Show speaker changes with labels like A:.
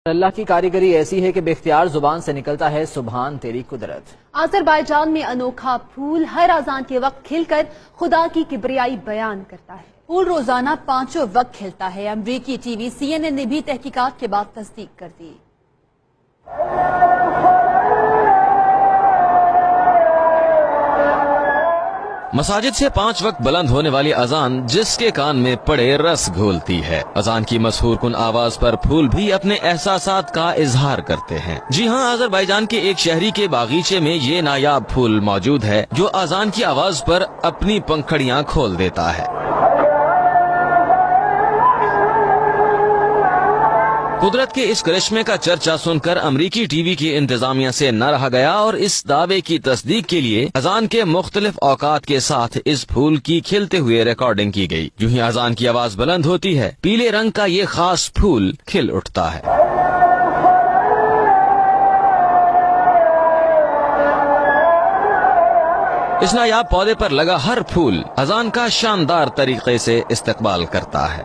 A: اللہ کی کاریگری ایسی ہے کہ بے اختیار زبان سے نکلتا ہے سبحان تیری قدرت۔
B: آذربائیجان میں انوکھا پھول ہر اذان کے وقت کھل کر خدا کی کبریائی بیان کرتا ہے۔ پھول روزانہ 5 وقت کھلتا ہے۔ امریکی ٹی وی CNN نے بھی تحقیقات کے بعد تصدیق کر دی۔
C: مساجد سے 5 وقت بلند ہونے والی اذان جس کے کان میں پڑے رس گھولتی ہے۔ اذان کی مسحور کن آواز پر پھول بھی اپنے احساسات کا اظہار کرتے ہیں۔ جی ہاں، آذربائیجان کے ایک شہری کے باغیچے میں یہ نایاب پھول موجود ہے جو اذان کی آواز پر اپنی پنکھڑیاں کھول دیتا ہے۔ قدرت کے اس کرشمے کا چرچا سن کر امریکی ٹی وی کی انتظامیہ سے نہ رہا گیا اور اس دعوے کی تصدیق کے لیے اذان کے مختلف اوقات کے ساتھ اس پھول کی کھلتے ہوئے ریکارڈنگ کی گئی۔ جو ہی اذان کی آواز بلند ہوتی ہے، پیلے رنگ کا یہ خاص پھول کھل اٹھتا ہے۔ اس نایاب پودے پر لگا ہر پھول اذان کا شاندار طریقے سے استقبال کرتا ہے۔